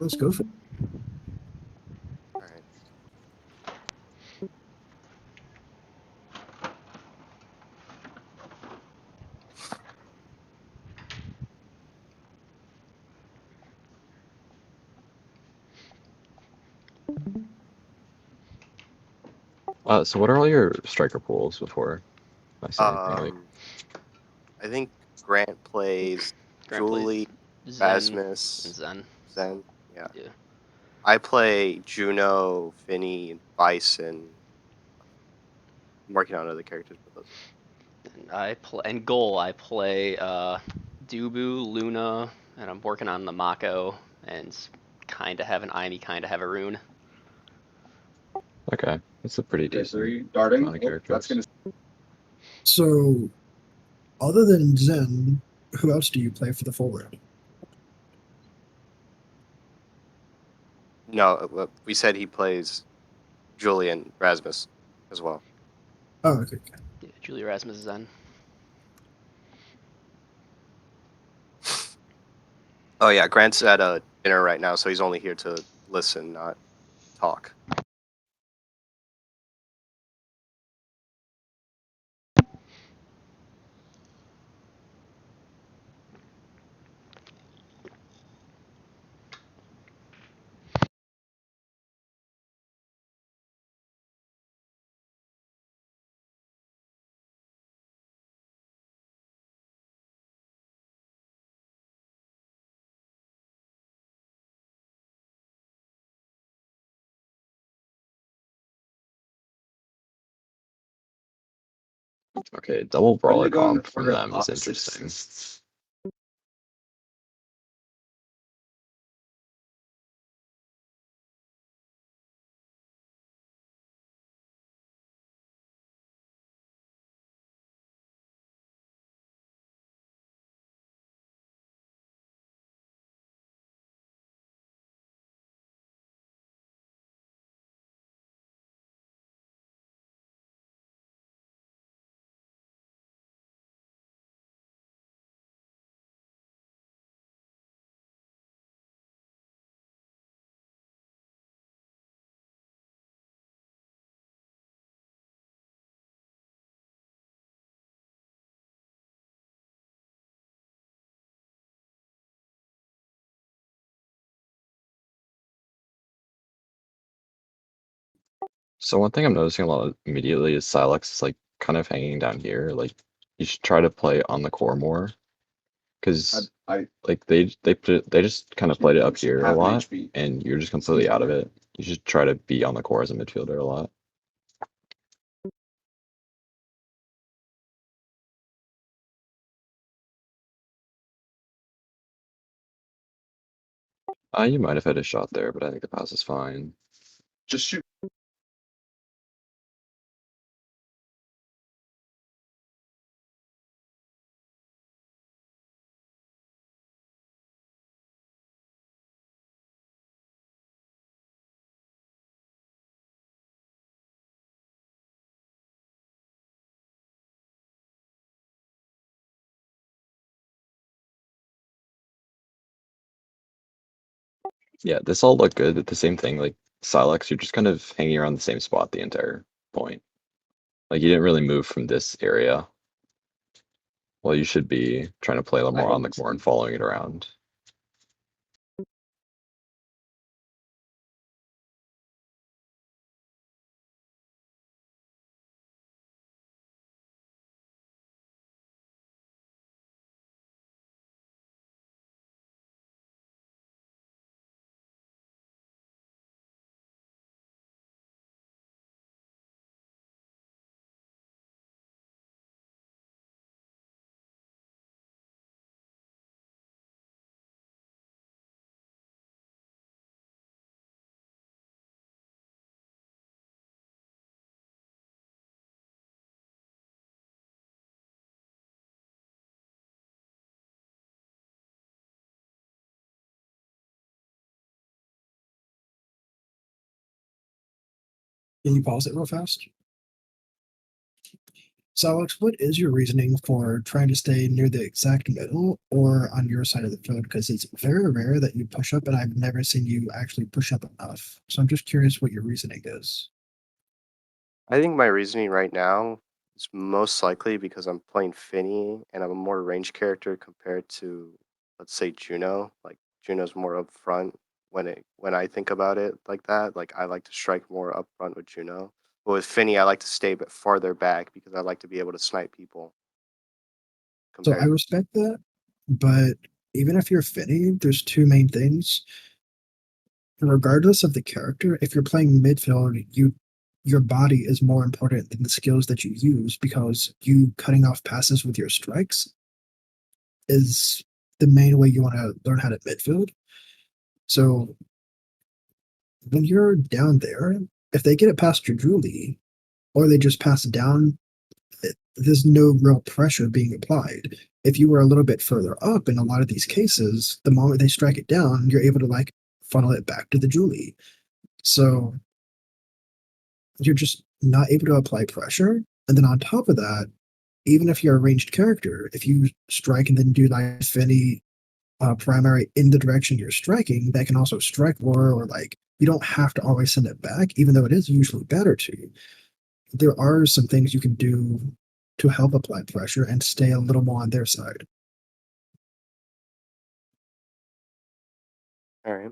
Let's go for it. All right. So what are all your striker pools before I say anything? Like, I think Grant plays Grant plays Julie, Zen Rasmus, and Zen. Zen. Yeah. Yeah. I play Juno, Finny, Bison. I'm working on other characters with those. And I play Dubu, Luna, and I'm working on the Mako and kind of have an Aimi, kind of have a Rune. okay, that's a pretty Okay, decent 3, darting. amount of Oh, that's characters. gonna. So, other than Zen, who else do you play for the forward? No, we said he plays Julian Rasmus as well. Oh, okay. Yeah, Julie, Rasmus, Zen. Oh yeah, Grant's at a dinner right now, so he's only here to listen, not talk. Okay, double brawler Really going comp from for them is opposites. interesting. So one thing I'm noticing a lot immediately is Silex is like kind of hanging down here. Like you should try to play on the core more, because I like they just kind of played it up here a half an lot, HP. and you're just completely out of it. You should try to be on the core as a midfielder a lot. You might have had a shot there, but I think the pass is fine. Just shoot. Yeah, this all looked good. But the same thing, like Silex, you're just kind of hanging around the same spot the entire point. Like you didn't really move from this area. Well, you should be trying to play a little more on the core and following it around. Can you pause it real fast? So, Alex, what is your reasoning for trying to stay near the exact middle or on your side of the field? Because it's very rare that you push up, and I've never seen you actually push up enough. So I'm just curious what your reasoning is. I think my reasoning right now is most likely because I'm playing Finny and I'm a more ranged character compared to, let's say, Juno. Like Juno's more up front when I think about it like that. Like I like to strike more up front with Juno. But with Finny, I like to stay a bit farther back because I like to be able to snipe people So I compared. respect that, but even if you're Finny, there's two main things. Regardless of the character, if you're playing midfield, your body is more important than the skills that you use because you cutting off passes with your strikes is the main way you want to learn how to midfield. So when you're down there, if they get it past your Julie or they just pass it down, there's no real pressure being applied. If you were a little bit further up in a lot of these cases, the moment they strike it down, you're able to like funnel it back to the Julie. So you're just not able to apply pressure. And then on top of that, even if you're a ranged character, if you strike and then do like Finny primary in the direction you're striking, that can also strike more, or like you don't have to always send it back, even though it is usually better to. There are some things you can do to help apply pressure and stay a little more on their side. All right.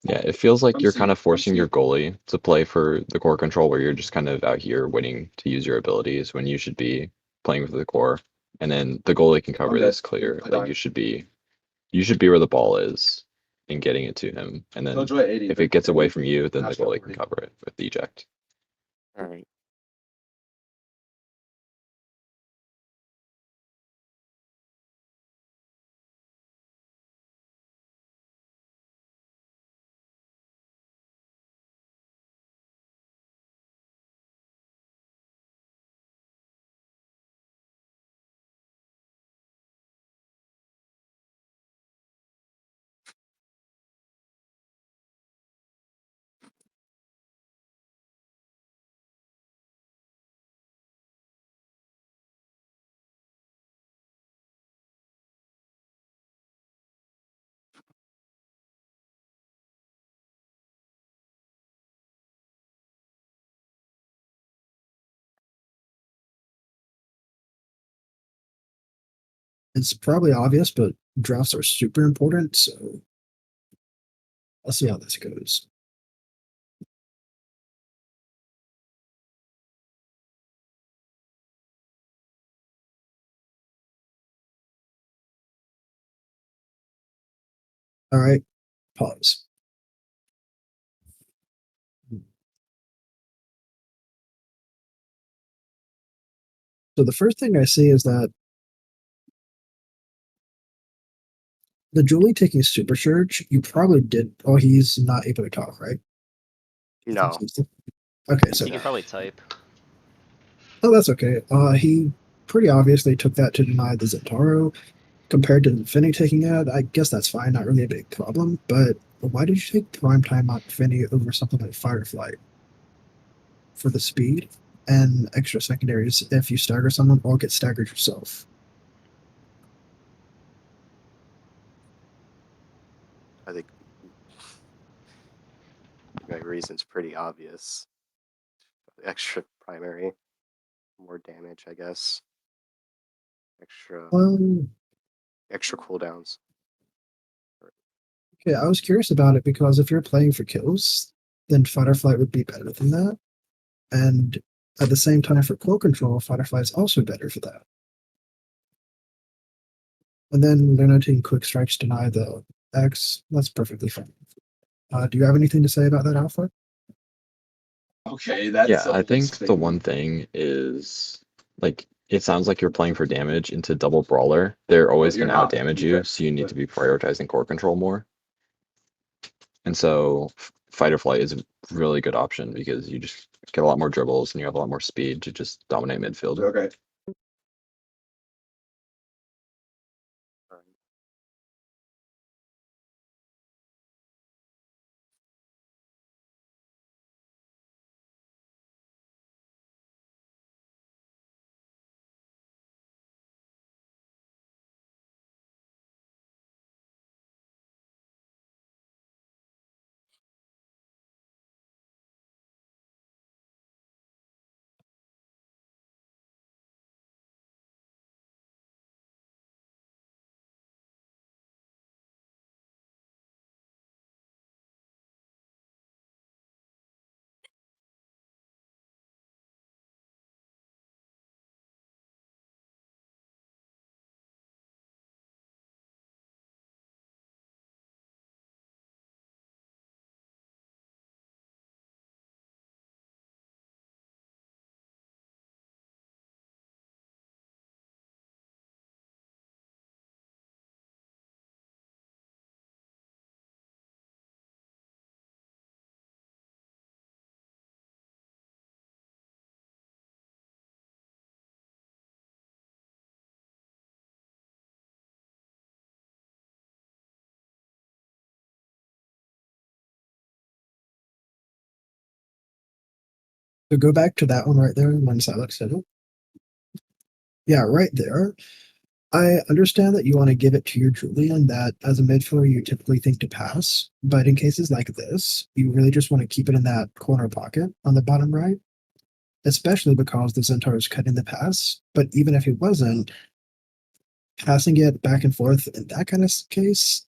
Yeah, it feels like you're kind of forcing your goalie to play for the core control where you're just kind of out here waiting to use your abilities when you should be playing with the core. And then the goalie can cover this clear. Like you should be where the ball is and getting it to him. And then if it gets away from you, then the goalie can cover it with the eject. All right. It's probably obvious, but drafts are super important. So let's see how this goes. All right, pause. So the first thing I see is that the Julie taking super surge, you probably did. Oh, he's not able to talk, right? No. Okay, so He can probably type. oh, that's okay. He pretty obviously took that to deny the Zentaro. Compared to Finny taking it, I guess that's fine, not really a big problem. But why did you take prime time on Finny over something like Firefly for the speed and extra secondaries if you stagger someone or get staggered yourself? I think my reason's pretty obvious. Extra primary, more damage, I guess. Extra Um, cooldowns. okay, I was curious about it because if you're playing for kills, then Fight or Flight would be better than that. And at the same time, for core control, Fight or Flight is also better for that. And then they're not taking quick strikes deny the X. That's perfectly fine. Do you have anything to say about that, Alpha? Okay, that's Yeah, I think the one thing is like it sounds like you're playing for damage into double brawler. They're always you're going to out not. damage you, so you need to be prioritizing core control more. And so fight or flight is a really good option because you just get a lot more dribbles and you have a lot more speed to just dominate midfield. Okay. So go back to that one right there when Silex said it. Yeah, right there. I understand that you want to give it to your Julian that as a midfielder you typically think to pass, but in cases like this, you really just want to keep it in that corner pocket on the bottom right, especially because the Centaur is cutting the pass. But even if he wasn't, passing it back and forth in that kind of case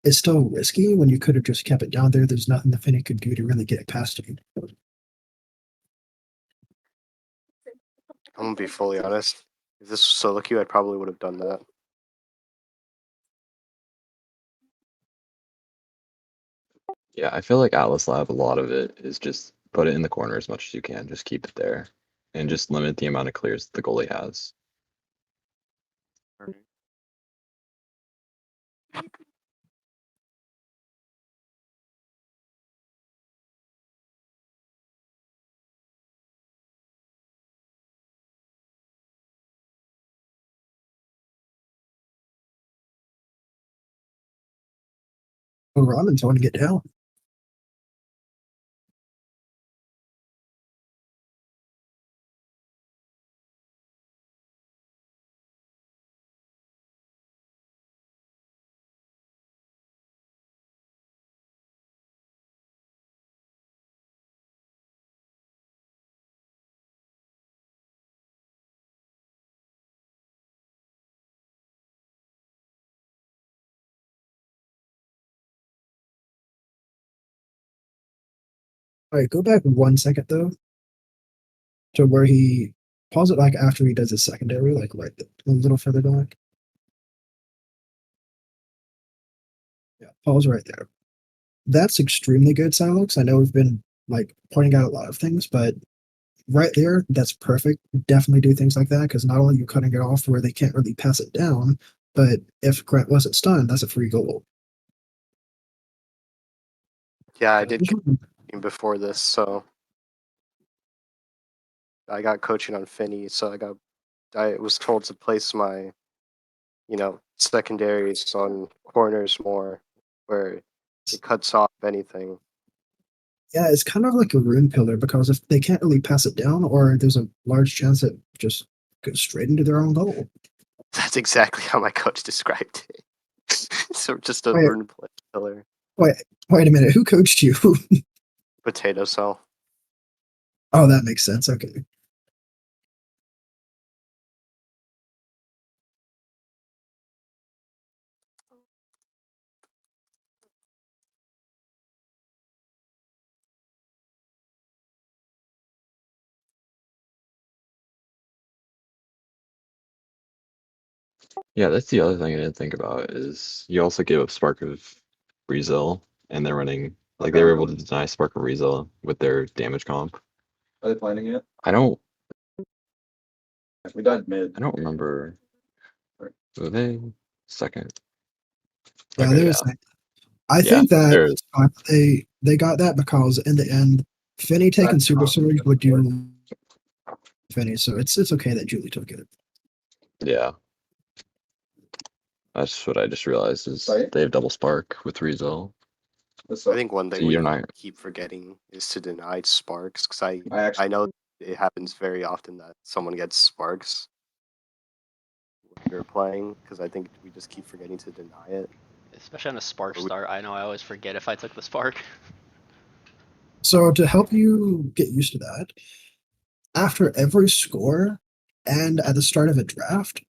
is still risky when you could have just kept it down there. There's nothing the Finny could do to really get it past you. I'm gonna be fully honest. If this was solo queue, I probably would have done that. Yeah, I feel like Atlas Lab, a lot of it is just put it in the corner as much as you can. Just keep it there. And just limit the amount of clears the goalie has. Oh, Robin's want to get down. All right, go back 1 second though to where he pause it like after he does his secondary, like right a little further back. Yeah, pause right there. That's extremely good, Silux. I know we've been like pointing out a lot of things, but right there, that's perfect. Definitely do things like that because not only are you cutting it off where they can't really pass it down, but if Grant wasn't stunned, that's a free goal. Yeah, I did before this, so I got coaching on Finny, so I was told to place my, secondaries on corners more, where it cuts off anything. Yeah, it's kind of like a rune pillar because if they can't really pass it down, or there's a large chance it just goes straight into their own goal. That's exactly how my coach described it. So just a Wait. rune pillar, Wait a minute, who coached you? potato cell. Oh, that makes sense. Okay. Yeah, that's the other thing I didn't think about is you also gave up Spark of Rezel, and they're running like they were able to deny Spark of Rezel with their damage comp. Are they planning it? I don't We died mid. I don't remember. Were they second? Yeah, Okay, there's. yeah. I Yeah, think that there's they got that because in the end, Finny taking That's Super probably Surge would do Finny, so it's okay that Julie took it. yeah. That's what I just realized is Right. they have double Spark with Rezel. I think one thing So we you're not keep forgetting is to deny sparks, because I actually I know it happens very often that someone gets sparks when you're playing, because I think we just keep forgetting to deny it. Especially on a spark start, I know I always forget if I took the spark. So to help you get used to that, after every score and at the start of a draft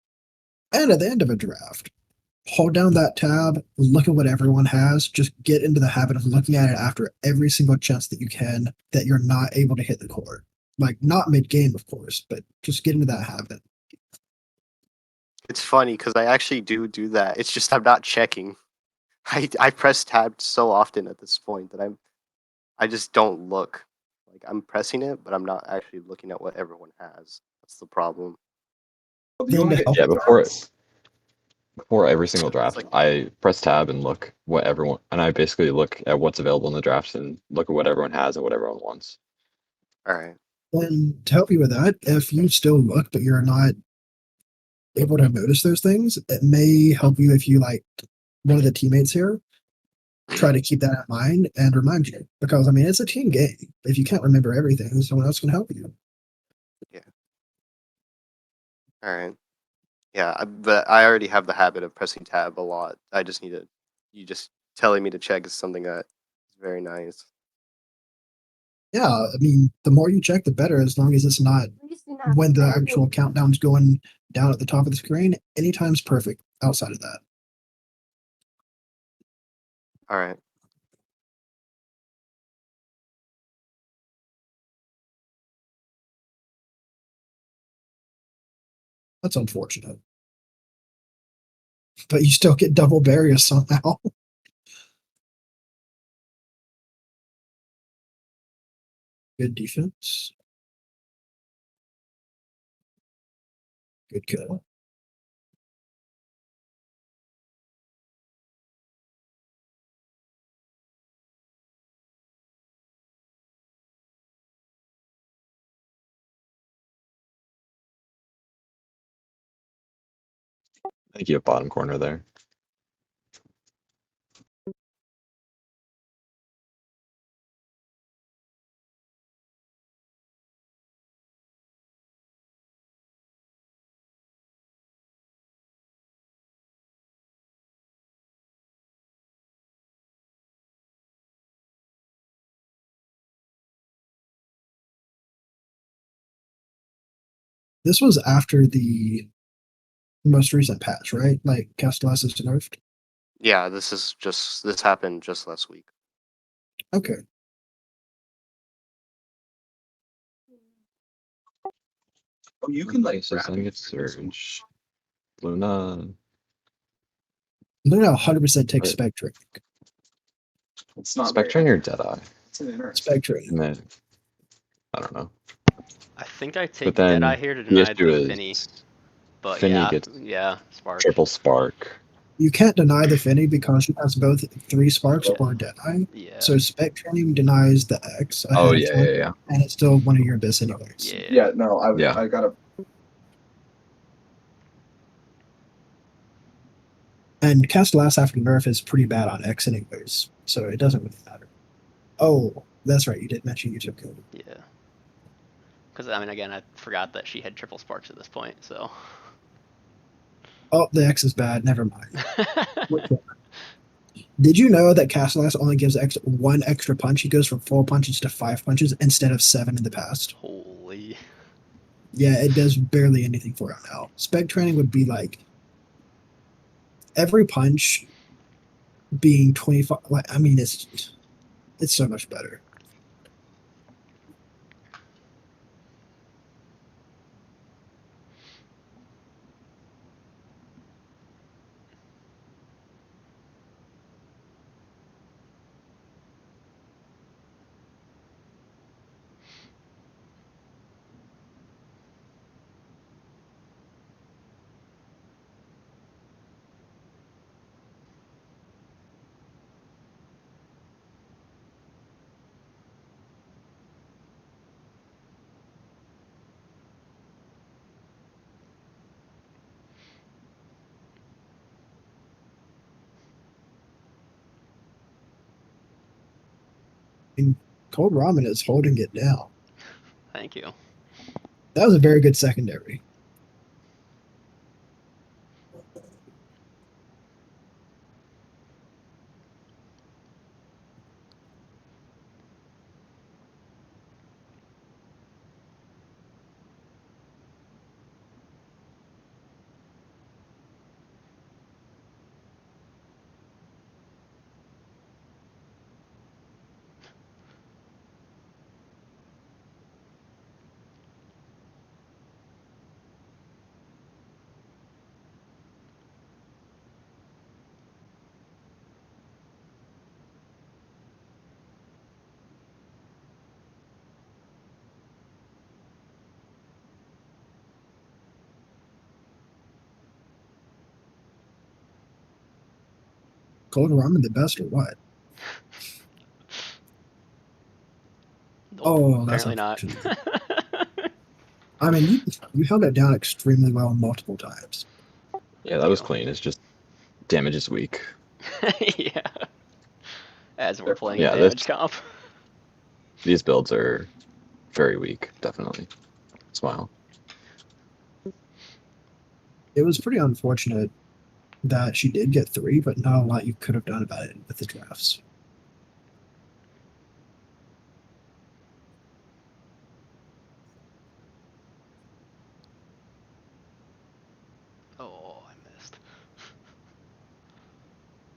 and at the end of a draft, hold down that tab, look at what everyone has, just get into the habit of looking at it after every single chance that you can that you're not able to hit the court. Like not mid-game, of course, but just get into that habit. It's funny because I actually do that. It's just I'm not checking. I press tab so often at this point that I just don't look. Like I'm pressing it, but I'm not actually looking at what everyone has. That's the problem. Then to help yeah, with before every single It's draft, like- I press tab and look what everyone and I basically look at what's available in the drafts and look at what everyone has and what everyone wants. All right. And to help you with that, if you still look but you're not able to notice those things, it may help you if you like one of the teammates here try to keep that in mind and remind you, because I mean it's a team game. If you can't remember everything, someone else can help you. All right. Yeah, but I already have the habit of pressing tab a lot. I just need to. You just telling me to check is something that is very nice. Yeah, I mean the more you check, the better. As long as it's not when the actual countdown's going down at the top of the screen. Anytime's perfect. Outside of that, All right. that's unfortunate. But you still get double barriers somehow. Good defense. Good kill. I think you have bottom corner there. This was after the most recent patch, right? Like Castellas is nerfed. Yeah, this happened just last week. Okay. Oh, you can like So I think it's Surge. Luna. Luna 100% takes Right. Spectre. It's not Spectrum or Deadeye? It's an interesting. Spectre. And then I don't know. I think I But take then Deadeye here to the deny issue the is Finny. But Finny yeah, gets yeah, Spark. triple spark. You can't deny the Finny because she has both 3 sparks or Deadeye. Yeah. So Spectrum denies the X ahead Oh of yeah, time, yeah, yeah. and it's still one of your abyss anyways. Yeah. Yeah, no, Yeah. I gotta. And Castellas after nerf is pretty bad on X anyways, so it doesn't really matter. Oh, that's right. You did mention you took it. Yeah. Because I mean, again, I forgot that she had triple sparks at this point. So. Oh, the X is bad. Never mind. Did you know that Castellas only gives X 1 extra punch? He goes from 4 punches to 5 punches instead of 7 in the past. Holy. Yeah, it does barely anything for him now. Spec training would be like every punch being 25. Like, I mean, it's so much better. And Cold Ramen is holding it down. Thank you. That was a very good secondary. Cold Ramen the best or what? Oh, that's apparently not. unfortunate. I mean, you held it down extremely well multiple times. Yeah, that was clean. It's just damage is weak. Yeah. as we're They're playing Yeah, a this- damage comp. These builds are very weak, definitely. Smile. It was pretty unfortunate that she did get 3, but not a lot you could have done about it with the drafts. Oh, I missed.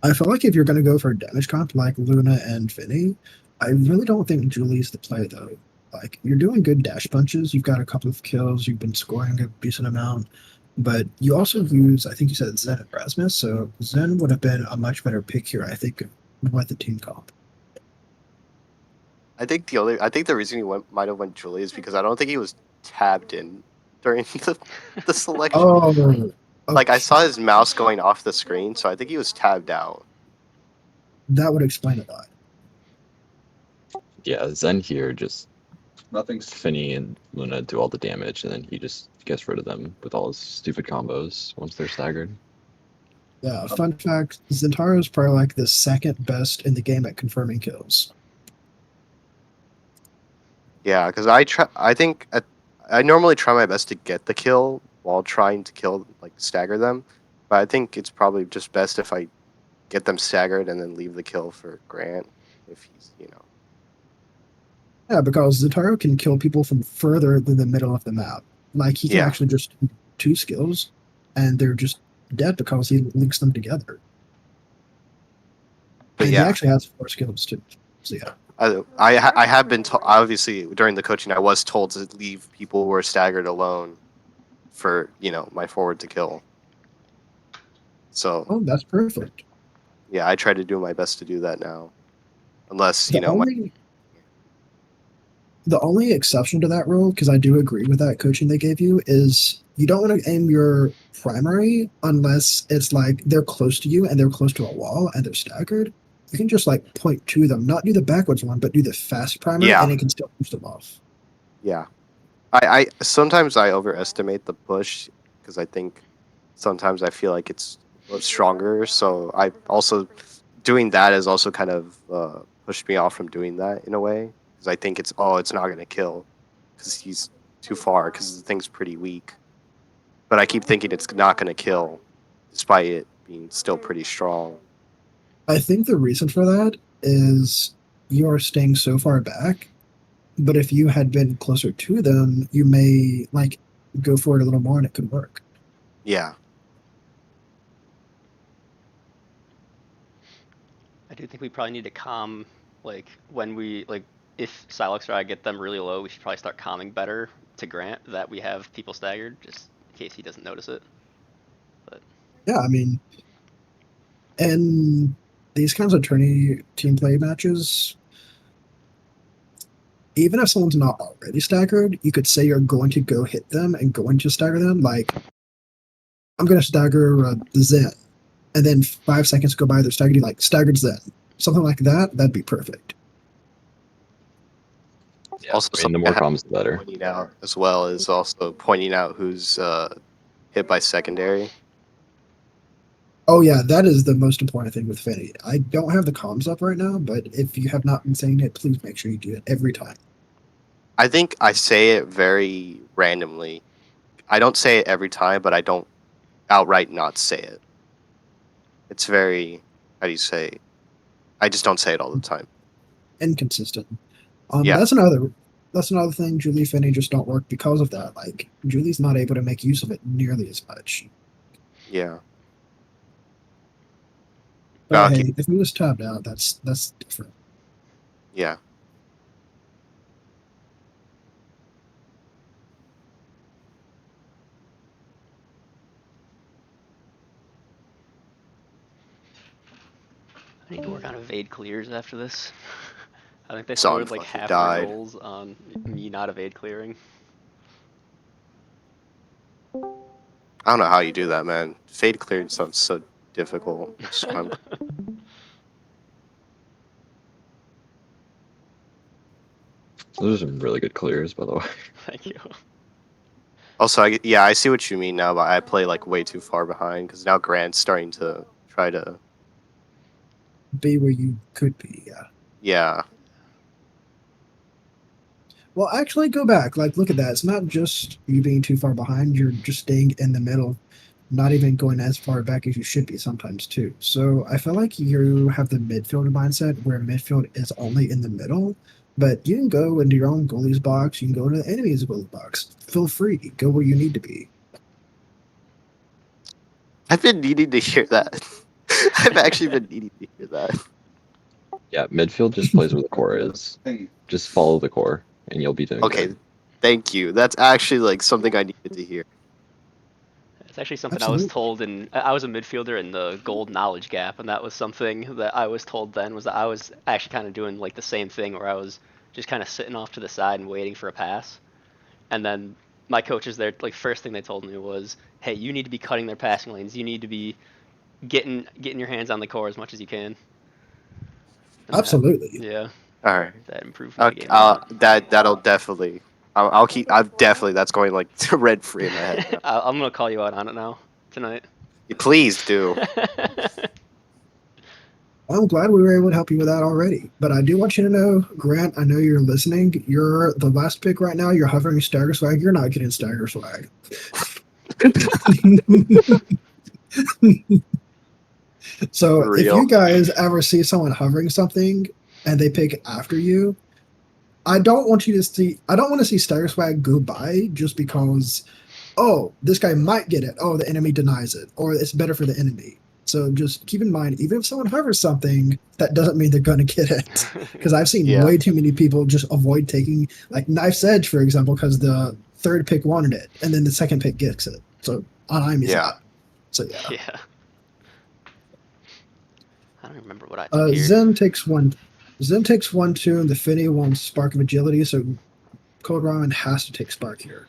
I feel like if you're going to go for a damage comp like Luna and Vinny, I really don't think Julie's the play though. Like you're doing good dash punches, you've got a couple of kills, you've been scoring a decent amount, but you also use, I think you said Zen and Rasmus, so Zen would have been a much better pick here, I think, with the team comp. I think the reason he might have went Julie is because I don't think he was tabbed in during the selection. Oh, Like I okay. saw his mouse going off the screen, so I think he was tabbed out. That would explain a lot. Yeah, Zen here just Nothing's Finny and Luna do all the damage, and then he just gets rid of them with all his stupid combos once they're staggered. Yeah, fun fact, Zentaro is probably like the second best in the game at confirming kills. Yeah, because I normally try my best to get the kill while trying to kill stagger them, but I think it's probably just best if I get them staggered and then leave the kill for Grant if he's Yeah, because Zentaro can kill people from further than the middle of the map. Like he can Yeah. actually just do 2 skills, and they're just dead because he links them together. But And yeah. he actually has 4 skills too. So yeah, I have been told, obviously during the coaching I was told to leave people who are staggered alone for my forward to kill. So oh, that's perfect. yeah, I try to do my best to do that now, unless The only exception to that rule, because I do agree with that coaching they gave you, is you don't want to aim your primary unless it's like they're close to you and they're close to a wall and they're staggered. You can just like point to them, not do the backwards one, but do the fast primary, Yeah. and it can still push them off. Yeah, I sometimes I overestimate the push because I think sometimes I feel like it's stronger. So I also doing that has also kind of pushed me off from doing that in a way because I think it's not gonna kill because he's too far because the thing's pretty weak. But I keep thinking it's not gonna kill, despite it being still pretty strong. I think the reason for that is you are staying so far back, but if you had been closer to them, you may like go for it a little more and it could work. Yeah, I do think we probably need to calm, like, when we, like, if Silex or I get them really low, we should probably start calming better to Grant that we have people staggered, just in case he doesn't notice it. But Yeah, I mean, and these kinds of tourney team play matches, even if someone's not already staggered, you could say you're going to go hit them and going to stagger them. Like, I'm going to stagger Zen, and then 5 seconds go by, they're staggered. You like staggered Zen, something like that. That'd be perfect. Yeah, also I mean, the something I more have comms, the better. pointing out as well is also pointing out who's hit by secondary. Oh yeah, that is the most important thing with Finny. I don't have the comms up right now, but if you have not been saying it, please make sure you do it every time. I think I say it very randomly. I don't say it every time, but I don't outright not say it. It's very, how do you say? I just don't say it all the time. Inconsistent. Yeah. That's another thing. Julie Finney just don't work because of that. Like Julie's not able to make use of it nearly as much. Yeah. But Okay. hey, if he was tapped out, that's different. Yeah. I need to work on evade clears after this. I think they Son scored like fucking half died. their goals on me not evade clearing. I don't know how you do that, man. Fade clearing sounds so difficult. Those are some really good clears, by the way. Thank you. Also, I see what you mean now, but I play like way too far behind because now Grant's starting to try to be where you could be. Yeah. Yeah. Well, actually, go back. Like, look at that. It's not just you being too far behind. You're just staying in the middle, not even going as far back as you should be sometimes too. So I feel like you have the midfield mindset where midfield is only in the middle, but you can go into your own goalie's box. You can go to the enemy's goalie box. Feel free. Go where you need to be. I've been needing to hear that. I've actually been needing to hear that. Yeah, midfield just plays where the core is. Just follow the core, and you'll be doing Okay, good. thank you. That's actually like something I needed to hear. It's actually something I was Absolutely. told I was a midfielder in the gold knowledge gap, and that was something that I was told then was that I was actually kind of doing like the same thing where I was just kind of sitting off to the side and waiting for a pass. And then my coaches there, like first thing they told me was, "Hey, you need to be cutting their passing lanes. You need to be getting your hands on the core as much as you can." And that, Absolutely. yeah, All right. that improved my game a lot. That'll definitely. I'll keep. I've definitely. That's going like red free in my head now. I'm gonna call you out on it now tonight. Please do. I'm glad we were able to help you with that already. But I do want you to know, Grant, I know you're listening. You're the last pick right now. You're hovering stagger swag. You're not getting stagger swag. So For if you real. guys ever see someone hovering something and they pick after you, I don't want to see stagger swag go by just because, oh, this guy might get it. Oh, the enemy denies it. Or it's better for the enemy. So just keep in mind, even if someone hovers something, that doesn't mean they're going to get it. Because I've seen Yeah. way too many people just avoid taking, like Knife's Edge, for example, because the third pick wanted it, and then the second pick gets it. So on Yeah. that. So yeah. Yeah. I don't remember what I took here. Zen takes one. Zen takes 1-2, and the Finny wants Spark of Agility, so Cold Ramen has to take Spark here.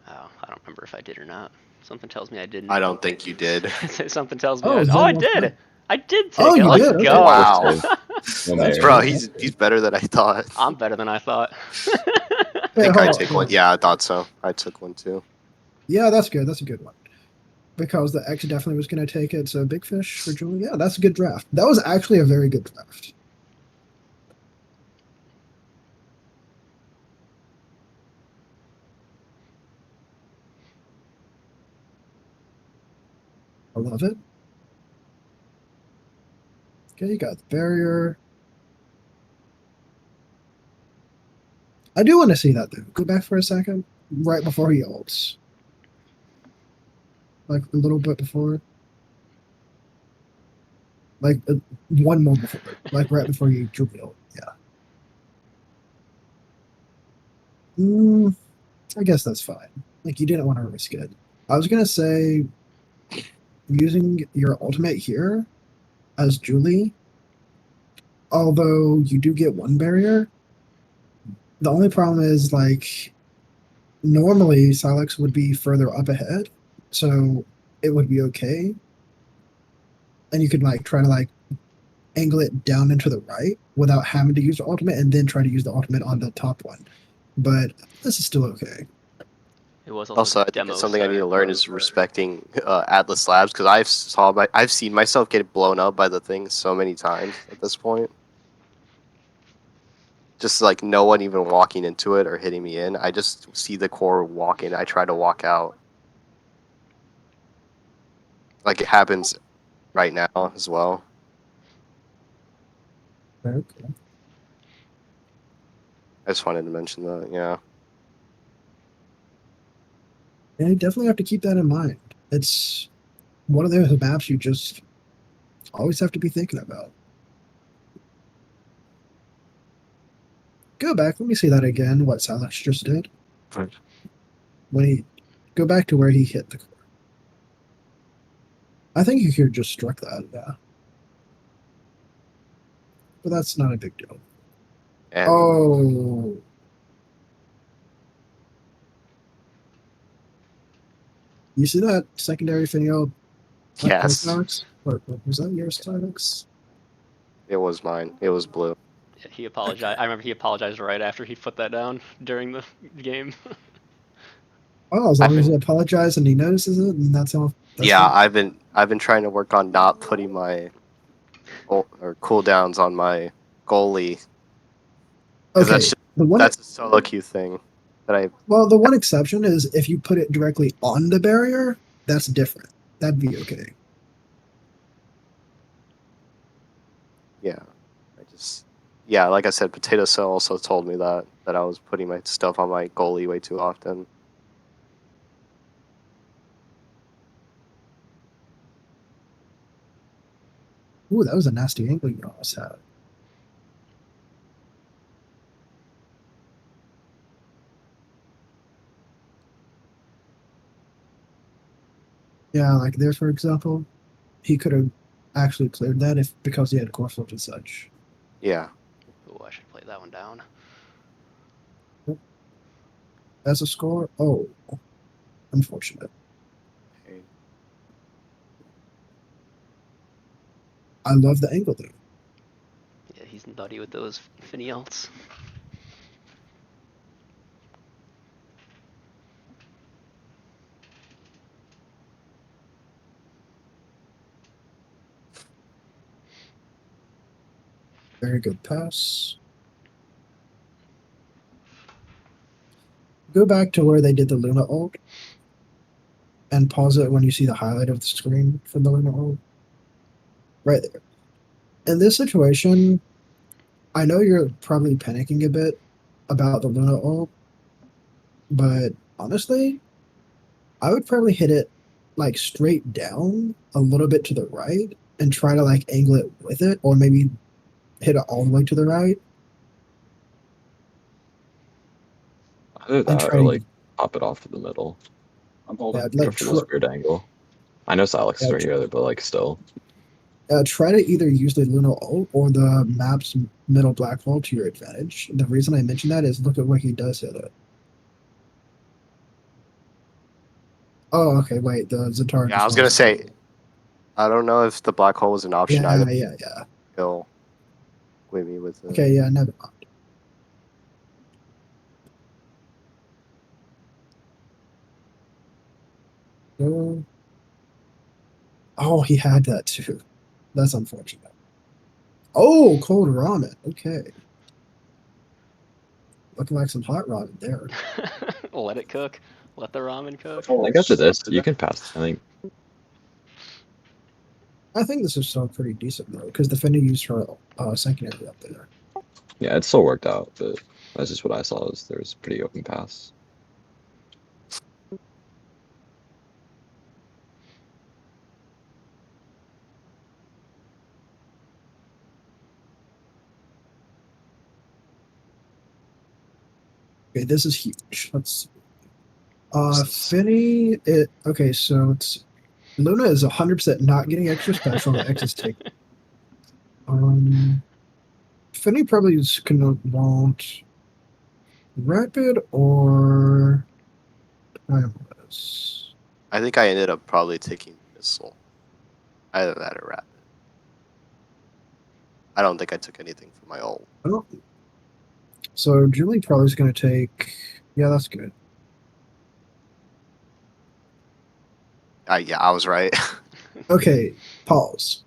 Oh, I don't remember if I did or not. Something tells me I didn't. I don't think you did. Something tells me Oh, I. Zen Oh, I wants did. that. I did Oh, take it. you Let's did? Okay. go. Wow. No That's mayor. Bro, good. he's better than I thought. I'm better than I thought. I Hey, think I hold on, take hold one. on. Yeah, I thought so. I took one too. Yeah, that's good. That's a good one. Because the X definitely was going to take it. So Big Fish for Julie. Yeah, that's a good draft. That was actually a very good draft. I love it. Okay, you got the barrier. I do want to see that though. Go back for a second. Right before he ults. Like a little bit before. Like one more before. Like right before you Julie ult. Yeah. I guess that's fine. Like you didn't want to risk it. I was gonna say using your ultimate here as Julie, although you do get one barrier. The only problem is like normally Silex would be further up ahead, so it would be okay. And you could like try to like angle it down into the right without having to use the ultimate and then try to use the ultimate on the top one. But this is still okay. It was also Also, I think demo it's something I need start. to learn is respecting Atlas Labs because I've seen myself get blown up by the thing so many times at this point. Just like no one even walking into it or hitting me in. I just see the core walking. I try to walk out. Like it happens right now as well. Okay. I just wanted to mention that. Yeah. And you definitely have to keep that in mind. It's one of those maps you just always have to be thinking about. Go back. Let me see that again. What Silex just did when he go back to where he hit the core. I think you could just struck that. Yeah, but that's not a big deal. And Oh, you see that secondary Finio? yes, Or was that your Silex? it was mine. It was blue. Yeah, he apologized. I remember he apologized right after he put that down during the game. Oh, as I've long as been he apologizes and he notices it, and that's all. That's yeah, fine. I've been trying to work on not putting my or cooldowns on my goalie. 'Cause Okay, that's a solo queue thing that I well, the one exception is if you put it directly on the barrier, that's different. That'd be okay. yeah. Yeah, like I said, Potato Cell also told me that I was putting my stuff on my goalie way too often. Ooh, that was a nasty angle you almost had. Yeah, like there, for example, he could have actually cleared that if because he had core flip and such. Yeah. Oh, I should play that one down. As a score, oh, unfortunate. Hey. I love the angle though. Yeah, he's nutty with those Finny ults. Very good pass. Go back to where they did the Luna ult and pause it when you see the highlight of the screen from the Luna ult. Right there. In this situation, I know you're probably panicking a bit about the Luna ult, but honestly, I would probably hit it like straight down a little bit to the right and try to like angle it with it, or maybe hit it all the way to the right Either and that try or to like pop it off to the middle. I'm holding. yeah, Go like for this weird angle. I know Silex is right here, but like still. try to either use the Luna ult or the map's middle black hole to your advantage. The reason I mention that is look at what he does hit it. Oh, okay, wait, the Zentara Yeah, I just was gonna lost. say I don't know if the black hole was an option Yeah, either. yeah. He'll win me with it. Okay, yeah, never mind. Oh, he had that too. That's unfortunate. Oh, cold ramen. Okay. Looking like some hot ramen there. Let it cook. Let the ramen cook. I think after this, you can pass. I think I think this is still pretty decent though, because the Fender used her secondary up there. yeah, it still worked out, but that's just what I saw. Is there was a pretty open pass. Okay, this is huge. Let's see. Finny, okay, so it's Luna is 100% not getting extra special. The X is taken. Finny probably is gonna want rapid or timeless. I think I ended up probably taking missile. Either that or rapid. I don't think I took anything for my ult. Oh. So Julie probably is gonna take. Yeah, that's good. Yeah, I was right. Okay, pause.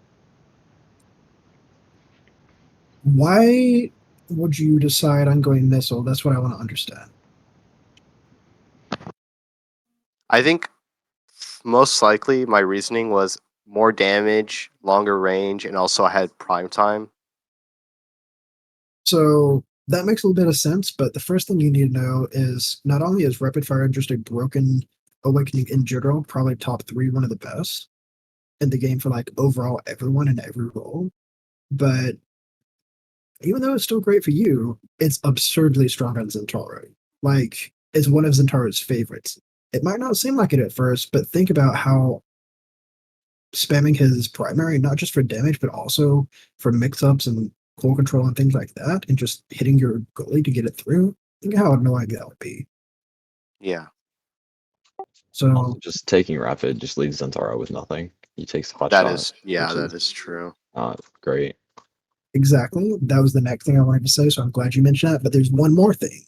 Why would you decide on going missile? That's what I want to understand. I think most likely my reasoning was more damage, longer range, and also I had prime time. So that makes a little bit of sense, but the first thing you need to know is not only is rapid fire just a broken awakening in general, probably top 3, one of the best in the game for like overall everyone in every role, but even though it's still great for you, it's absurdly strong on Zentaro. Like, it's one of Zentaro's favorites. It might not seem like it at first, but think about how spamming his primary, not just for damage, but also for mix-ups and core control and things like that, and just hitting your goalie to get it through. Think how annoying that would be. Yeah. So Also, just taking rapid just leaves Zentaro with nothing. He takes hot That shot, is, yeah, which that is true. great. exactly, that was the next thing I wanted to say. So I'm glad you mentioned that. But there's one more thing.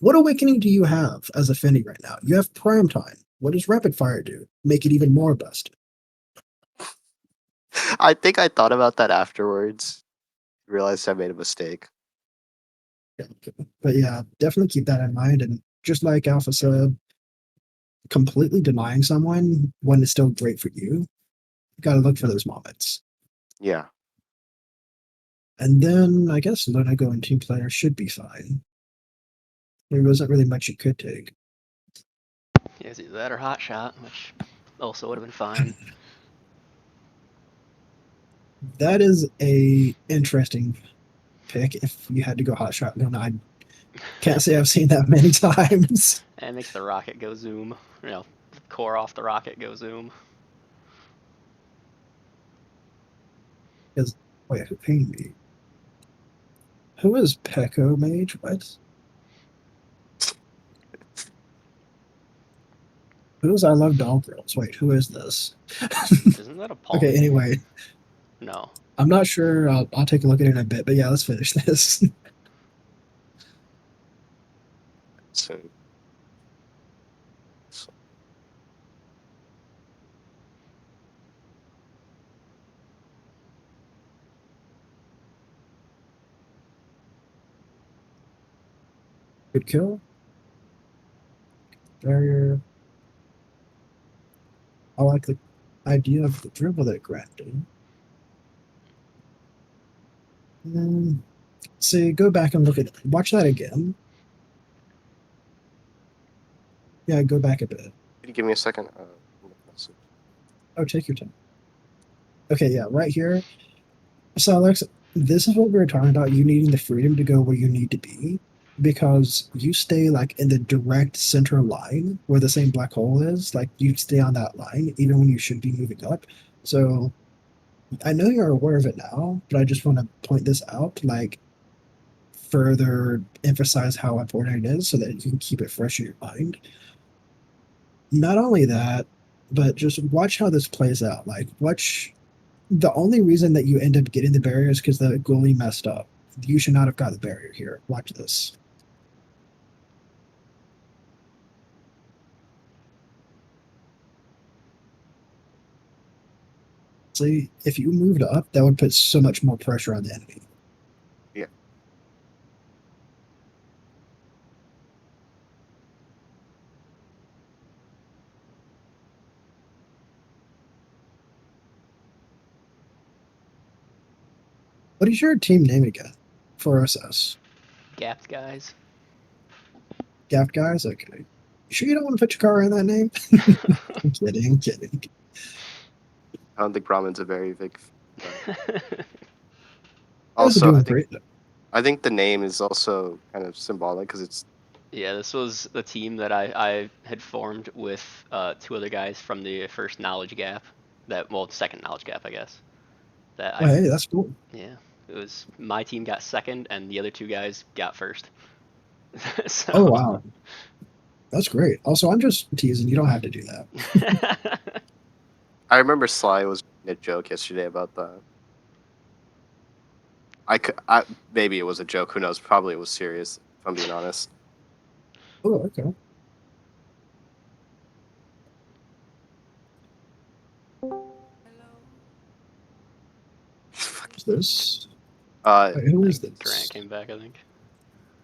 What awakening do you have as a Finny right now? You have prime time. What does rapid fire do? Make it even more busted. I think I thought about that afterwards. Realized I made a mistake. But yeah, definitely keep that in mind. And just like Alpha said, completely denying someone when it's still great for you, you got to look for those moments. Yeah. And then I guess Luna going team player should be fine. There wasn't really much you could take. Yeah, it's either that or hot shot, which also would have been fine. That is a interesting pick. If you had to go hot shot Luna, I can't say I've seen that many times. And it makes the rocket go zoom. You know, the core off the rocket go zoom. Because wait, who pinged me? Who is Pekko Mage? What? Who is I Love Doll Girls? Wait, who is this? Isn't that a Paul? Okay, anyway, No. I'm not sure. I'll take a look at it in a bit, but yeah, let's finish this. Soon. So, Good kill. Barrier. I like the idea of the dribble that Grant did. See, go back and look at watch that again. Yeah, go back a bit. can you give me a second? Message. Oh, take your time. Okay, yeah, right here. So, Alex, this is what we were talking about. You needing the freedom to go where you need to be because you stay like in the direct center line where the same black hole is. Like you stay on that line even when you should be moving up. So, I know you're aware of it now, but I just want to point this out. Like, further emphasize how important it is so that you can keep it fresh in your mind. Not only that, but just watch how this plays out. Like, watch the only reason that you end up getting the barrier is because the goalie messed up. You should not have got the barrier here. Watch this. See, if you moved up, that would put so much more pressure on the enemy. Yeah. What is your team name again for OSS? Gapped guys. Gapped guys? Okay. You sure you don't want to put your car in that name? I'm kidding. I'm kidding. I don't think Brahmin's a very big. You guys are Also, doing great. I think the name is also kind of symbolic because it's Yeah, this was the team that I had formed with two other guys from the first knowledge gap. Second knowledge gap, I guess. That Oh, hey, that's cool. Yeah, it was my team got second and the other two guys got first. So. Oh, wow. That's great. Also, I'm just teasing. You don't have to do that. I remember Sly was making a joke yesterday about that. Maybe it was a joke. Who knows? Probably it was serious. If I'm being honest. Oh, okay. What's this? Wait, who is Grant this? came back, I think.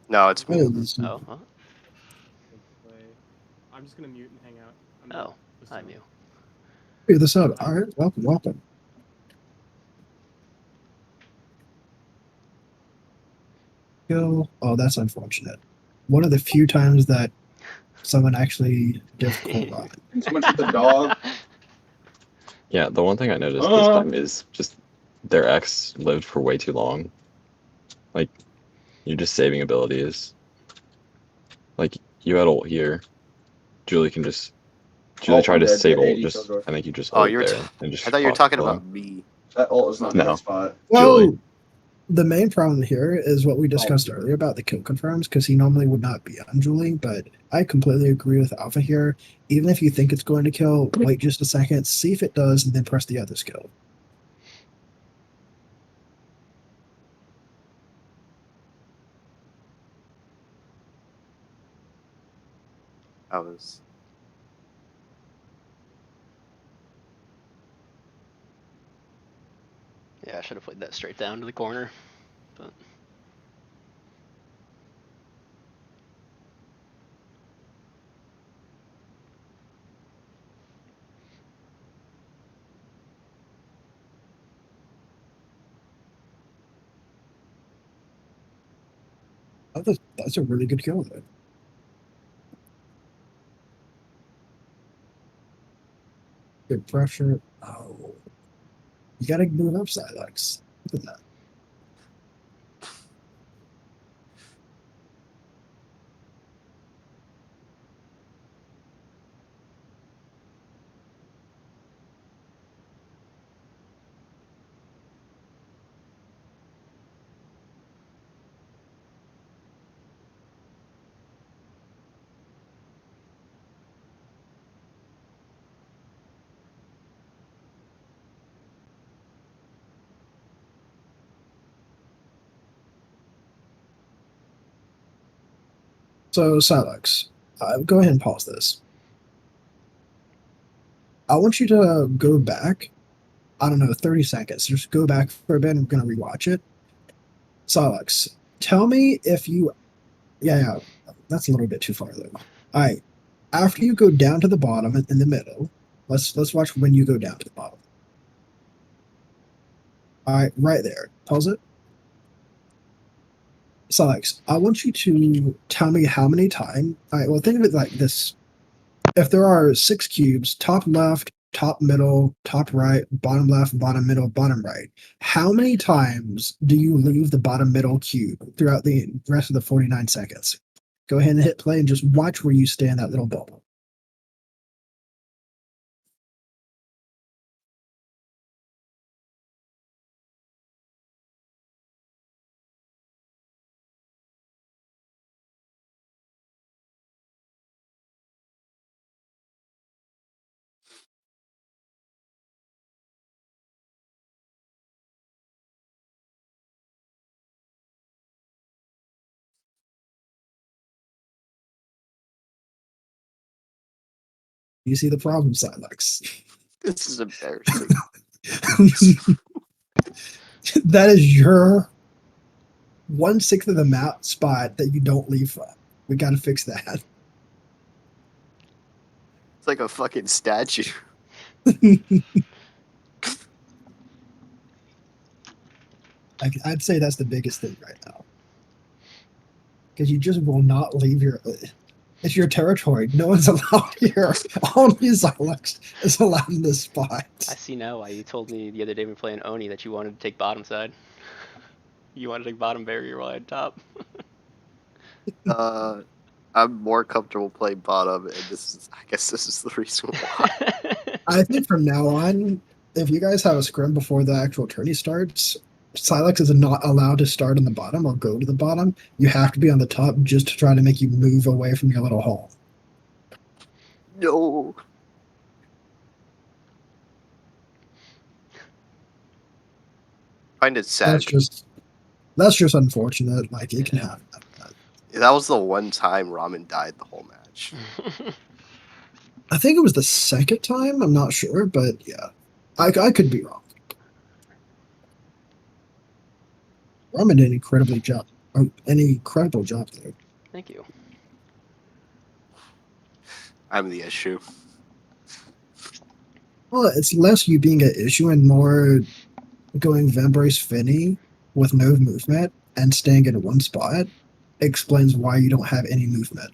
No, it's me. Oh, this- Oh, huh? I'm just gonna mute and hang out. Oh, I knew. Figure this out. All right, welcome, welcome. Go. Oh, that's unfortunate. One of the few times that someone actually difficult on it. So much with the dog. Yeah, the one thing I noticed this time is just their X lived for way too long. Like, you're just saving abilities. Like, you had ult here. Julie can just. Julie tried to dead, save dead, ult, 80 just Sildorf. I think you just Oh, ult there and just I thought you were pop talking kill him. about me. That ult is not in No. the spot. Julie. Well, the main problem here is what we discussed earlier about the kill confirms, because he normally would not be on Julie, but I completely agree with Alpha here. Even if you think it's going to kill, wait just a second, see if it does, and then press the other skill. I was. Yeah, I should have played that straight down to the corner. But That's a really good kill, though. Good pressure. Oh, you gotta move up, Silex. Look at that. So, Silex, go ahead and pause this. I want you to go back. I don't know, 30 seconds. Just go back for a bit. I'm gonna rewatch it. Silex, tell me if you. Yeah, that's a little bit too far though. All right. After you go down to the bottom in the middle, let's watch when you go down to the bottom. All right, right there. Pause it. Silex, I want you to tell me how many times. All right, well, think of it like this. If there are 6 cubes, top left, top middle, top right, bottom left, bottom middle, bottom right, how many times do you leave the bottom middle cube throughout the rest of the 49 seconds? Go ahead and hit play and just watch where you stay in that little bubble. You see the problem, Silex. This is embarrassing. That is your 1/6 of the map spot that you don't leave from. We got to fix that. It's like a fucking statue. I'd say that's the biggest thing right now because you just will not leave your. It's your territory. No one's allowed here. Only Silex is allowed in this spot. I see now why you told me the other day when playing Oni that you wanted to take bottom side. You wanted to take bottom barrier wide top. I'm more comfortable playing bottom, and I guess this is the reason why. I think from now on, if you guys have a scrim before the actual tourney starts, Silex is not allowed to start on the bottom or go to the bottom. You have to be on the top just to try to make you move away from your little hole. No. I find it sad. That's just unfortunate. Like it can Yeah. happen. That was the one time Ramen died the whole match. I think it was the second time. I'm not sure, but yeah, I could be wrong. Ramen did an incredible job there. Thank you. I'm the issue. Well, it's less you being an issue and more going Vambrace Finny with no movement and staying in one spot explains why you don't have any movement.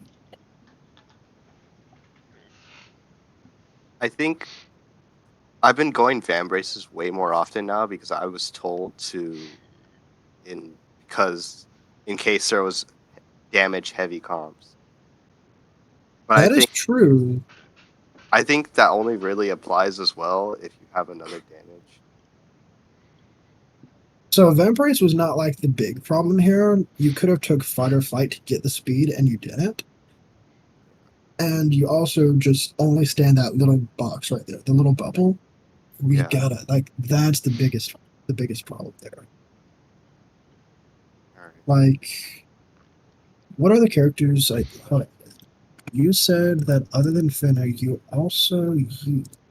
I think I've been going fan braces way more often now because I was told to, because in case there was damage heavy comps. But That is true. I think that only really applies as well if you have another damage. So Vambrace was not like the big problem here. You could have took fight or flight to get the speed and you didn't. And you also just only stand that little box right there, the little bubble. We Yeah. gotta like that's the biggest problem there. All right. Like what are the characters like hold on. You said that other than Finna, you also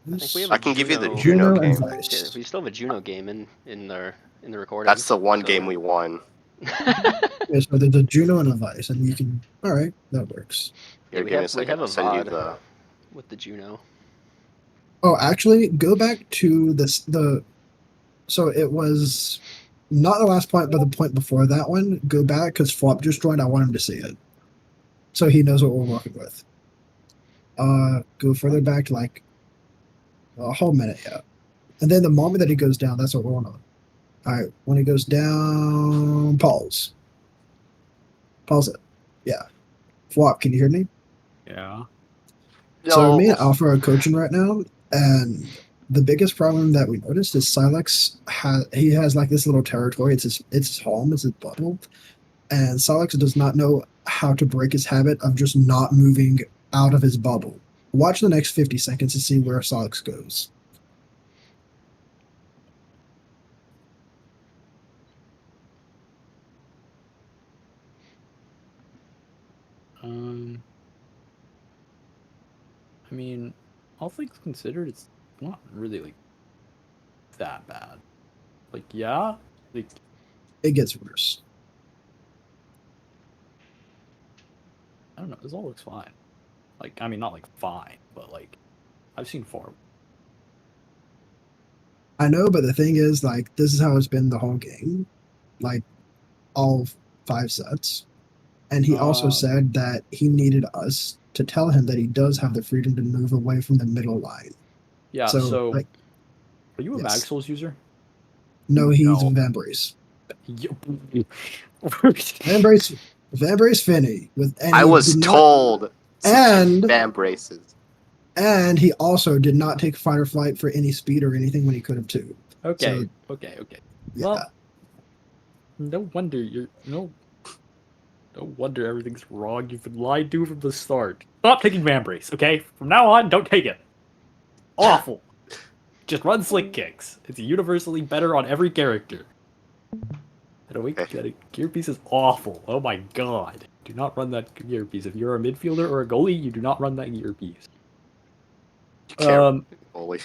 I think we have I a can give you the Juno. Juno and game. Yeah, Vice. we still have a Juno game in the recording. That's the one so- game we won. Yeah, so there's a Juno and a Vice, and you can. All right, that works. Yeah, Here, we give me a have second. a I'll send you VOD the. with the Juno. Oh, actually, go back to the. So it was not the last point, but the point before that one. Go back because Flop just joined. I want him to see it, so he knows what we're working with. Go further back to like a whole minute, yeah. And then the moment that he goes down, that's what we're on. All right, when he goes down, pause. Pause it. Yeah. Flop, can you hear me? Yeah. So me No. and Alpha are coaching right now, and the biggest problem that we noticed is Silex has like this little territory. It's his home, it's his bubble, and Silex does not know how to break his habit of just not moving out of his bubble. Watch the next 50 seconds to see where Silex goes. I mean, all things considered, it's not really like that bad. Like, yeah, like It gets worse. I don't know. This all looks fine. Like, I mean, not like fine, but like I've seen far. I know, but the thing is, like, this is how it's been the whole game, like all 5 sets. And he also said that he needed us to tell him that he does have the freedom to move away from the middle line. Yeah. So, So, like, are you a yes. Mag Souls user? No, he's No. Vambrace. Vambrace. Vambrace Finney with, and I he was did not, told and to fan braces. and he also did not take fight or flight for any speed or anything when he could have too. Okay. So, Okay. yeah. Well, no wonder no wonder everything's wrong. You've been lied to from the start. Stop taking Vambrace, okay? From now on, don't take it. Awful. Just run Slick Kicks. It's universally better on every character. That gear piece is awful. Oh my god. Do not run that gear piece. If you're a midfielder or a goalie, you do not run that gear piece. You can't goalie.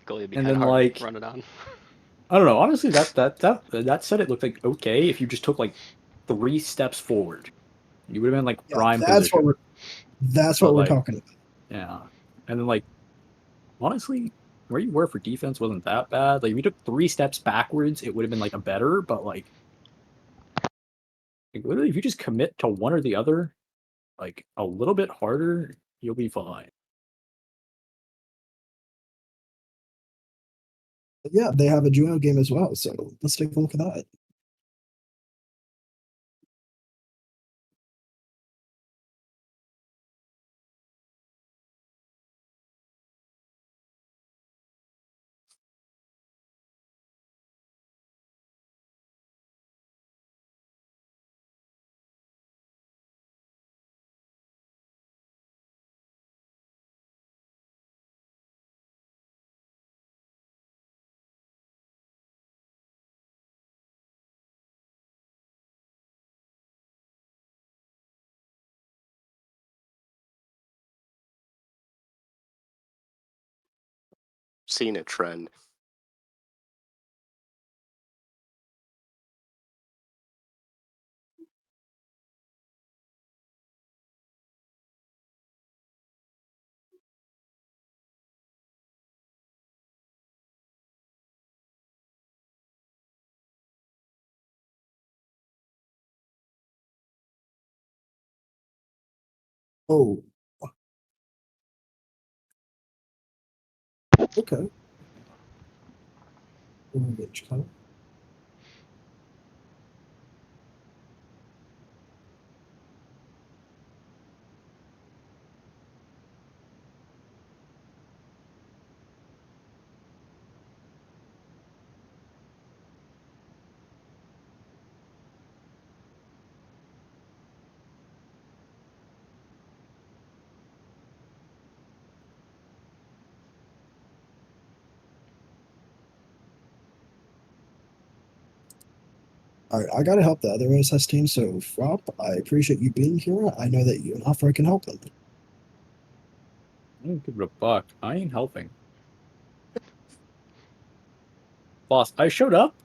Goalie would be And kind of then, hard like, to run it on. I don't know. Honestly, that said, it looked like okay if you just took like 3 steps forward. You would have been like Yeah, prime that's position. what But, we're like, talking about. Yeah. And then, like, honestly, where you were for defense wasn't that bad. Like, if you took 3 steps backwards, it would have been like a better, but like literally if you just commit to one or the other, like a little bit harder, you'll be fine. But yeah, they have a Juno game as well, so let's take a look at that. Seen a trend. Oh. Okay. Image color. All right, I gotta help the other OSS team. So, Frop, I appreciate you being here. I know that you and Alpha can help them. I don't give a fuck. I ain't helping. Boss, I showed up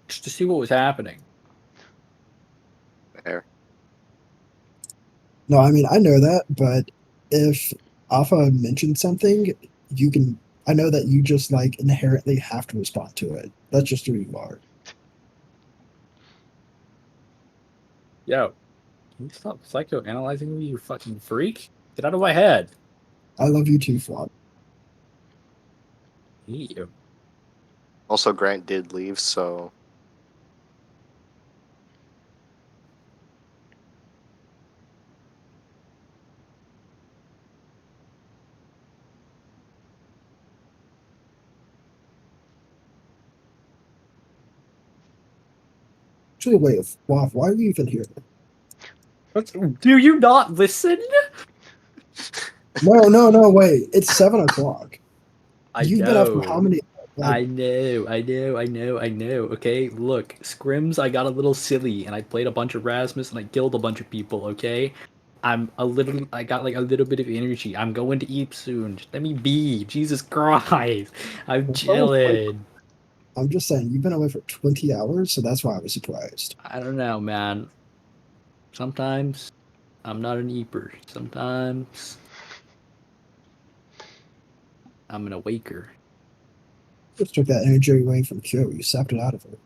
just to see what was happening. There. No, I mean I know that, but if Alpha mentioned something, you can. I know that you just like inherently have to respond to it. That's just who you are. Yo, can you stop psychoanalyzing me, you fucking freak? Get out of my head. I love you too, Flop. I hate you. Also, Grant did leave, so Actually, wait, Flop, why are you even here? Do you not listen? No, wait. It's 7 o'clock. I You've been up for how know. many? Like, I know. Okay, look, Scrims, I got a little silly and I played a bunch of Rasmus and I killed a bunch of people, okay? I got like a little bit of energy. I'm going to eat soon. Just let me be. Jesus Christ. I'm chilling. I'm just saying, you've been away for 20 hours, so that's why I was surprised. I don't know, man. Sometimes I'm not an eater. Sometimes I'm an awaker. Just took that energy away from Kyo. You sapped it out of her.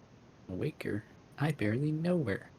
Awaker? I barely know her.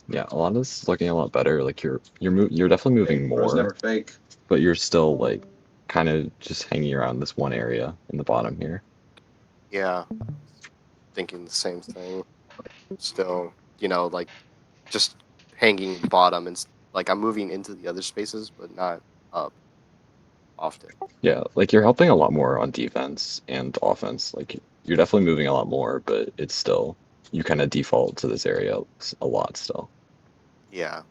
Yeah, a lot of this is looking a lot better. Like you're definitely moving Bro's never more, fake. but you're still like kind of just hanging around this one area in the bottom here. yeah, thinking the same thing. Still, like just hanging bottom and like I'm moving into the other spaces, but not up often. Yeah, like you're helping a lot more on defense and offense. Like you're definitely moving a lot more, but it's still you kind of default to this area a lot still. Yeah.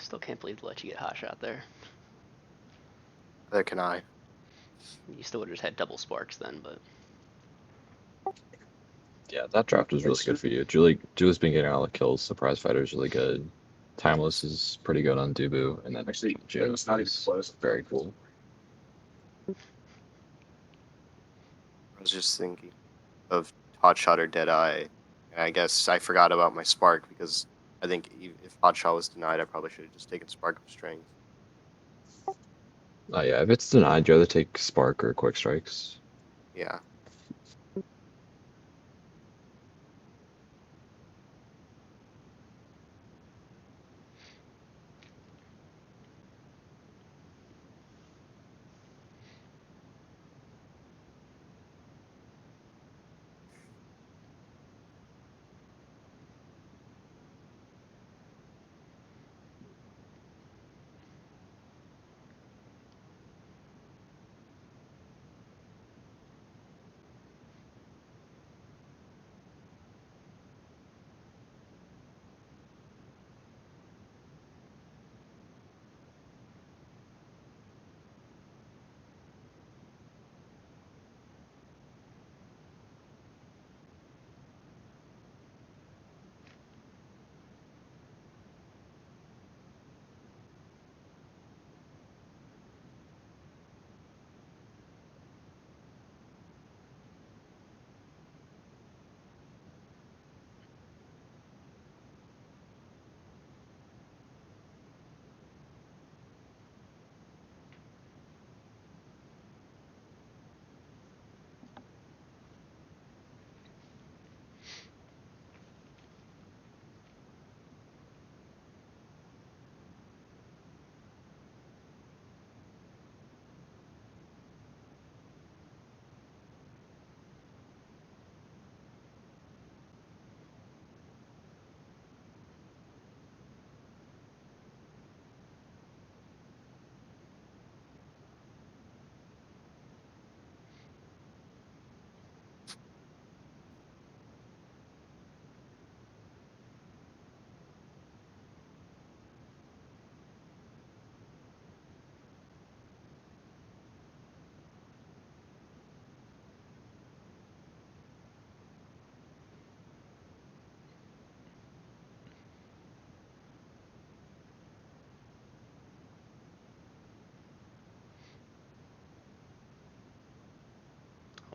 Still can't believe they let you get hot shot there. That can I. You still would have just had double sparks then, but Yeah, that draft was really good for you. Julie's been getting all the kills. Surprise Fighter is really good. Timeless is pretty good on Dubu, and then Actually, Jin it's not even is close. very cool. I was just thinking of Hotshot or Deadeye. And I guess I forgot about my Spark because I think if Hotshot was denied, I probably should have just taken Spark of Strength. Oh yeah, if it's denied, you either take Spark or Quick Strikes. Yeah.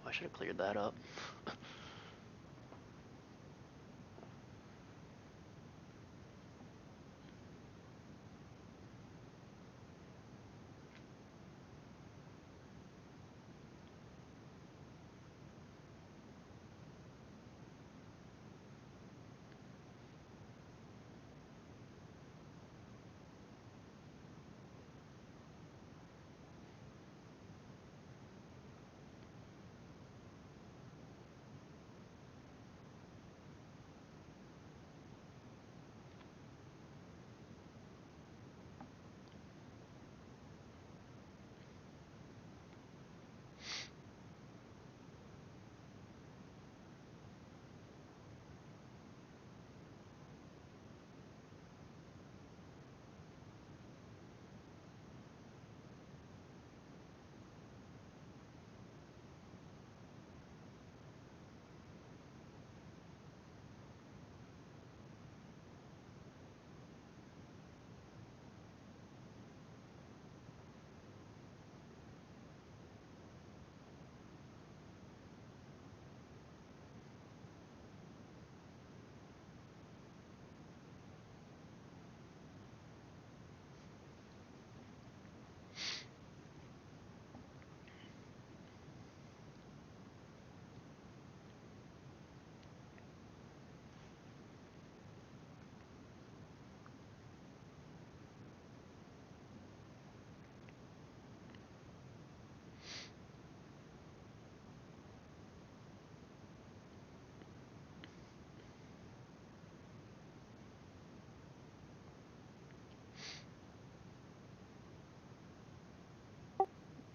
I should have cleared that up.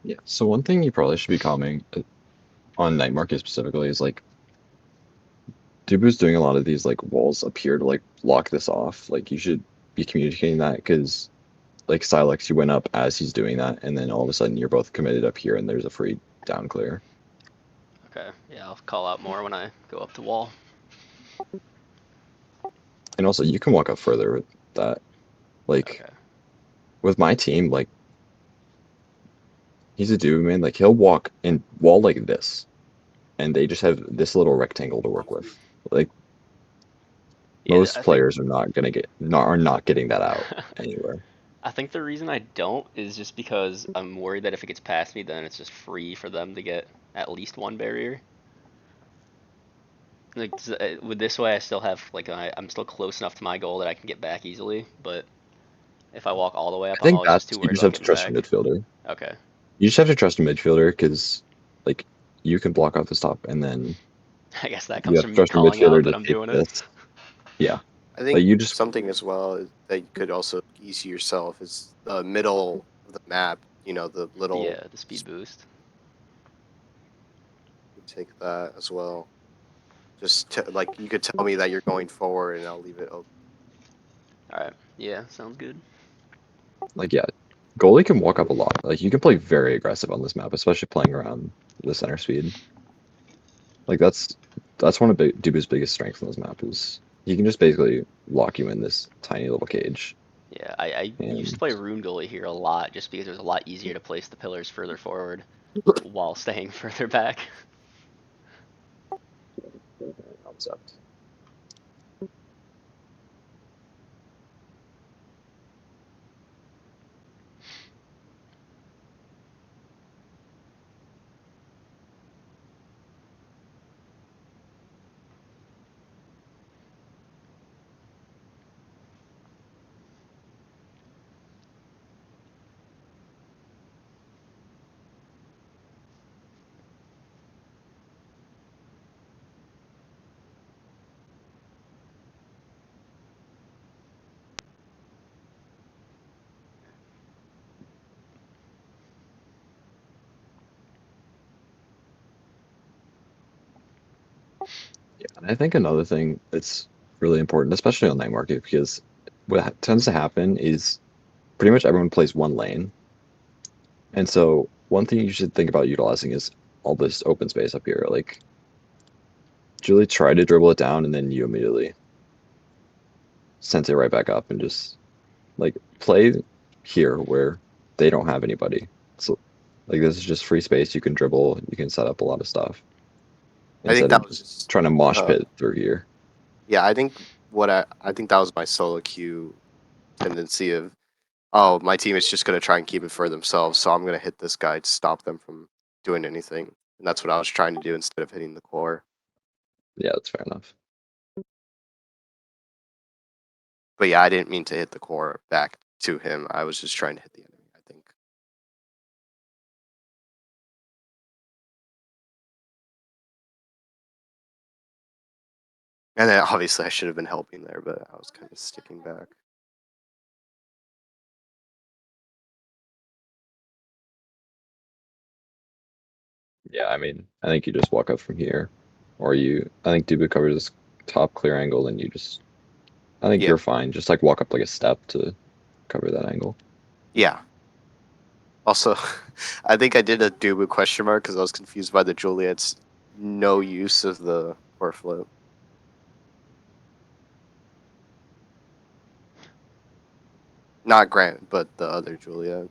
Yeah. So one thing you probably should be calming on Night Market specifically is like Dubu's doing a lot of these like walls up here to like block this off. Like you should be communicating that because, like, Silex, you went up as he's doing that, and then all of a sudden you're both committed up here, and there's a free down clear. Okay, yeah, I'll call out more when I go up to wall. And also, you can walk up further with that. Like, Okay. with my team, like, he's a dude, man. Like, he'll walk and wall like this, and they just have this little rectangle to work with. Like, Yeah, most I think players are not getting that out anywhere. I think the reason I don't is just because I'm worried that if it gets past me, then it's just free for them to get at least one barrier. Like with this way, I still have like I'm still close enough to my goal that I can get back easily. But if I walk all the way up, I I'm think always just that's too you worried just about have to getting trust your back. midfielder. Okay. You just have to trust a midfielder because, like, you can block off the stop, and then I guess that you comes have to from me trust your calling out midfielder that to I'm take doing it. this. Yeah, I like think you just something as well that you could also ease yourself is the middle of the map. You know, the little. Yeah, the speed boost. You take that as well. Just like you could tell me that you're going forward, and I'll leave it open. All right. Yeah, sounds good. like yeah, goalie can walk up a lot. Like you can play very aggressive on this map, especially playing around the center speed. Like that's one of Dubu's biggest strengths on this map is he can just basically lock you in this tiny little cage. Yeah, I used to And play rune goalie here a lot just because it was a lot easier to place the pillars further forward while staying further back. concept. Yeah, and I think another thing that's really important, especially on night market, because what tends to happen is pretty much everyone plays one lane. And so one thing you should think about utilizing is all this open space up here. Like Julie tried to dribble it down and then you immediately sent it right back up and just like play here where they don't have anybody. So like this is just free space. You can dribble, you can set up a lot of stuff I think instead that of was just just. trying to mosh Uh, pit through here. yeah, I think I think that was my solo queue tendency of, oh, my team is just gonna try and keep it for themselves, so I'm gonna hit this guy to stop them from doing anything, and that's what I was trying to do instead of hitting the core. Yeah, that's fair enough. But yeah, I didn't mean to hit the core back to him. I was just trying to hit the enemy, I think. And then obviously I should have been helping there, but I was kind of sticking back. Yeah, I mean, I think you just walk up from here, or I think Dubu covers this top clear angle, and I think Yeah. you're fine. Just like walk up like a step to cover that angle. Yeah. Also, I think I did a Dubu question mark because I was confused by the Juliet's no use of the core float. Not Grant, but the other Juliet.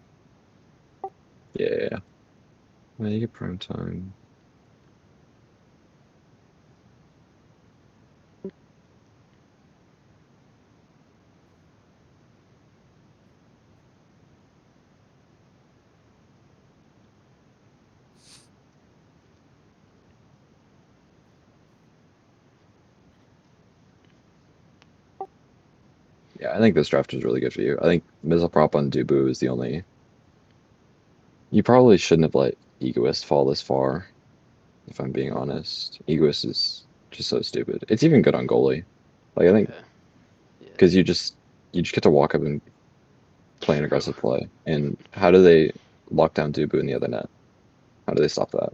Yeah. Make it prime time. Yeah, I think this draft is really good for you. I think missile prop on Dubu is the only. You probably shouldn't have let Egoist fall this far, if I'm being honest. Egoist is just so stupid. It's even good on goalie. Like I think Okay. Yeah. because you just get to walk up and play an True. aggressive play. And how do they lock down Dubu in the other net? How do they stop that?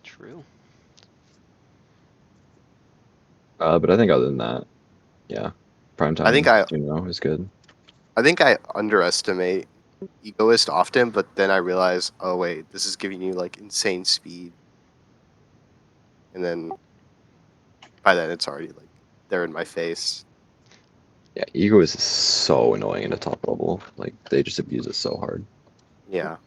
True. But I think other than that, yeah. Primetime. I think I is good. I think I underestimate Egoist often, but then I realize, oh wait, this is giving you like insane speed, and then by then it's already like they're in my face. Yeah, ego is so annoying in a top level. Like they just abuse it so hard. Yeah.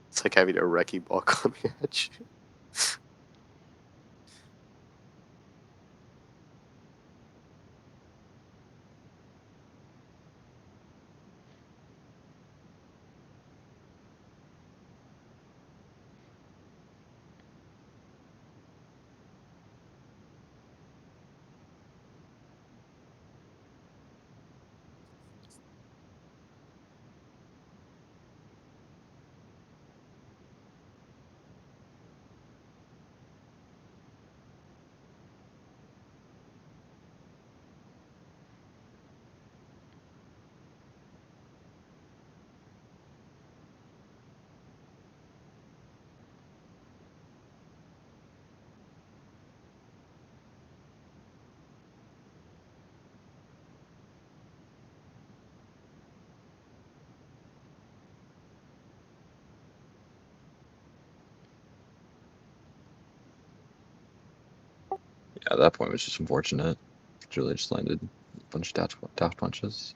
It's like having a wrecking ball coming at you. Yeah, that point was just unfortunate. Julia just landed a bunch of dash punches.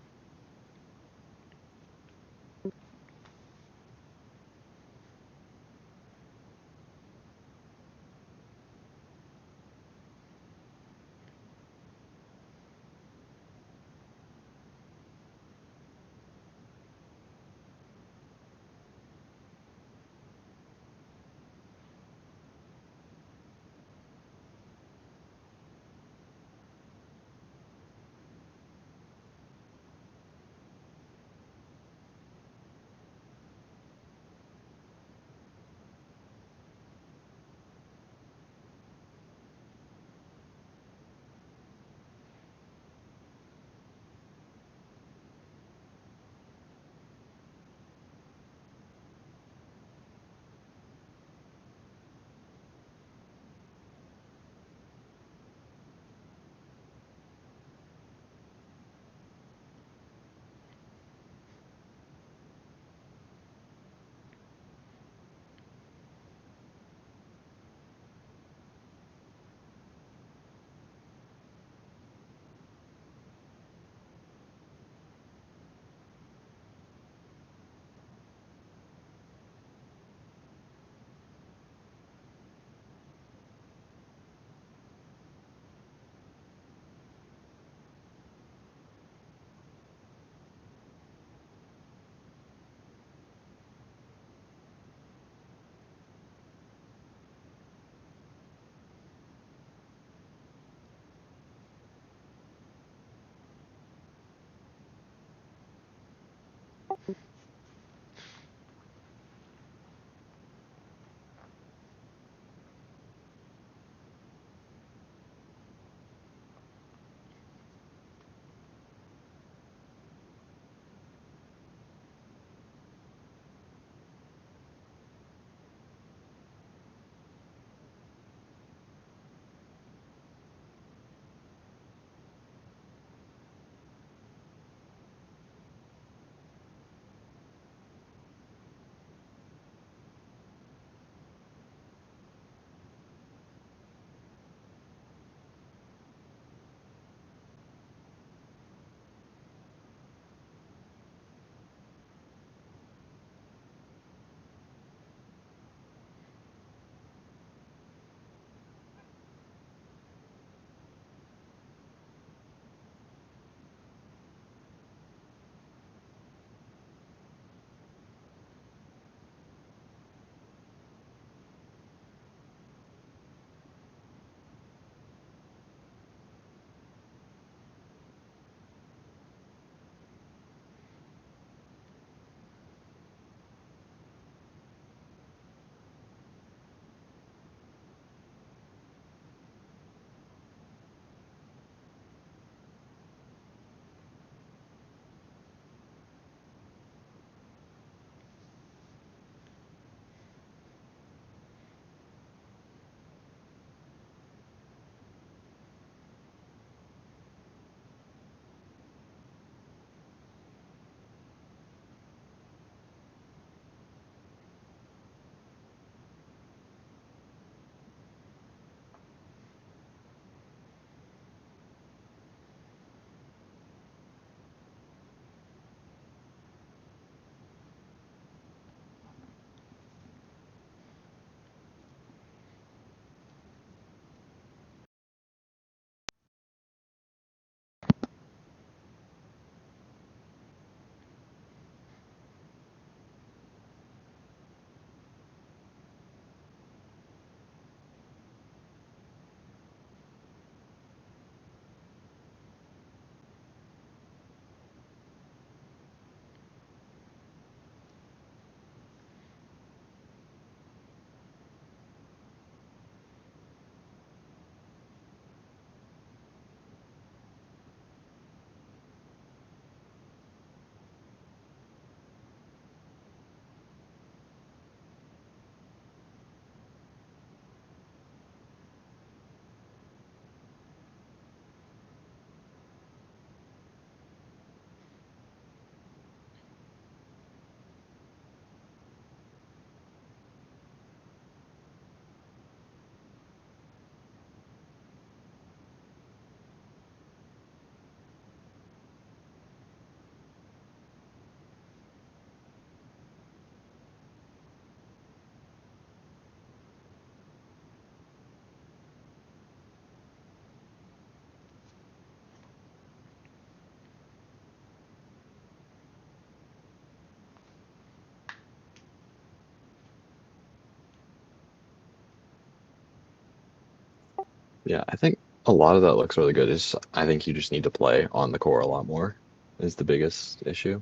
Yeah, I think a lot of that looks really good. Is I think you just need to play on the core a lot more is the biggest issue.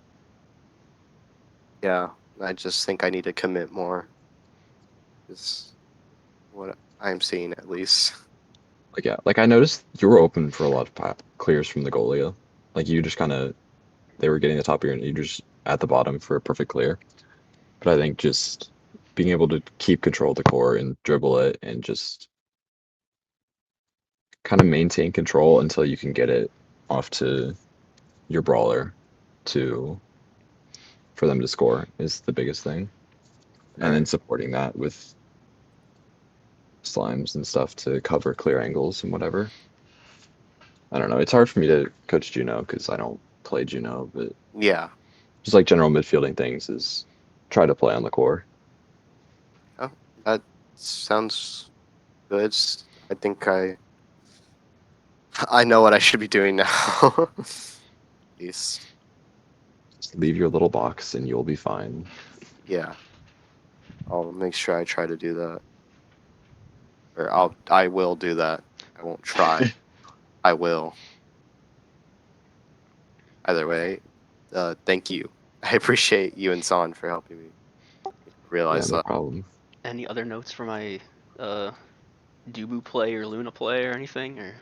Yeah, I just think I need to commit more. Is what I'm seeing at least. Like yeah, like I noticed you were open for a lot of clears from the goalie. Like you just kind of they were getting the top of your and you just at the bottom for a perfect clear. But I think just being able to keep control of the core and dribble it and just kind of maintain control until you can get it off to your brawler to for them to score is the biggest thing. And then Alright. supporting that with slimes and stuff to cover clear angles and whatever. I don't know. It's hard for me to coach Juno because I don't play Juno, but Yeah. just like general midfielding things is try to play on the core. Oh, that sounds good. I think I know what I should be doing now. At least. Just leave your little box and you'll be fine. Yeah. I'll make sure I try to do that. Or I will do that. I won't try. I will. Either way, thank you. I appreciate you and San for helping me Yeah, realize no that. problem. Any other notes for my Dubu play or Luna play or anything? Or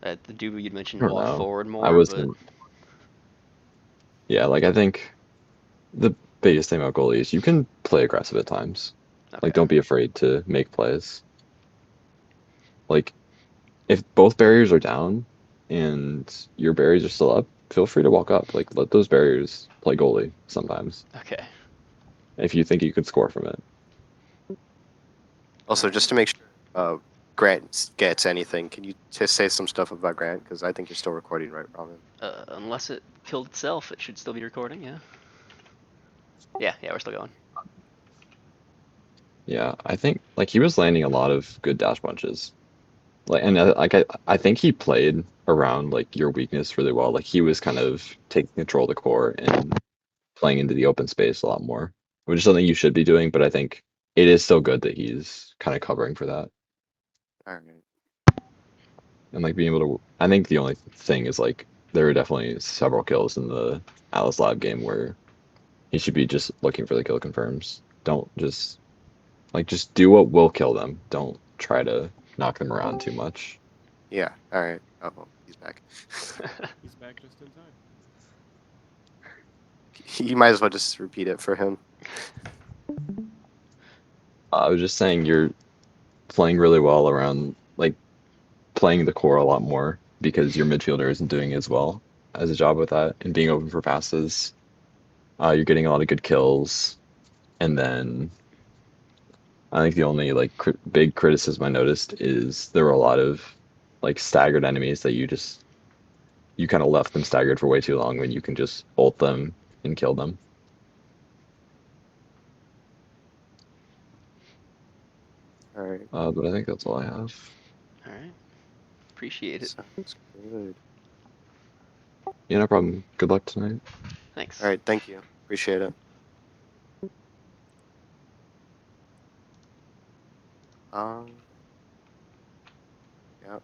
at the Dubu you'd I mentioned don't walk know. forward I more, but wasn't. Yeah, like I think the biggest thing about goalie is you can play aggressive at times. Like okay. don't be afraid to make plays. Like if both barriers are down and your barriers are still up, feel free to walk up. Like let those barriers play goalie sometimes. Okay. If you think you could score from it. Also, just to make sure Grant gets anything, can you just say some stuff about Grant? Because I think you're still recording, right, Robin? Unless it killed itself, it should still be recording. Yeah. Yeah, we're still going. Yeah, I think like he was landing a lot of good dash punches. Like and like I think he played around like your weakness really well. Like he was kind of taking control of the core and playing into the open space a lot more, which is something you should be doing, but I think it is still good that he's kind of covering for that. All right. And like being able to I think the only thing is like there were definitely several kills in the Alice Lab game where he should be just looking for the kill confirms. Don't just like just do what will kill them. Don't try to knock them around too much. Yeah. All right. Oh, well, he's back. He's back just in time. You might as well just repeat it for him. I was just saying you're playing really well around like playing the core a lot more because your midfielder isn't doing as well as a job with that and being open for passes. You're getting a lot of good kills, and then I think the only like big criticism I noticed is there were a lot of like staggered enemies that you kind of left them staggered for way too long when you can just ult them and kill them. All right. But I think that's all I have. All right. Appreciate it. Sounds good. Yeah, no problem. Good luck tonight. Thanks. All right. Thank you. Appreciate it. Um. Yeah.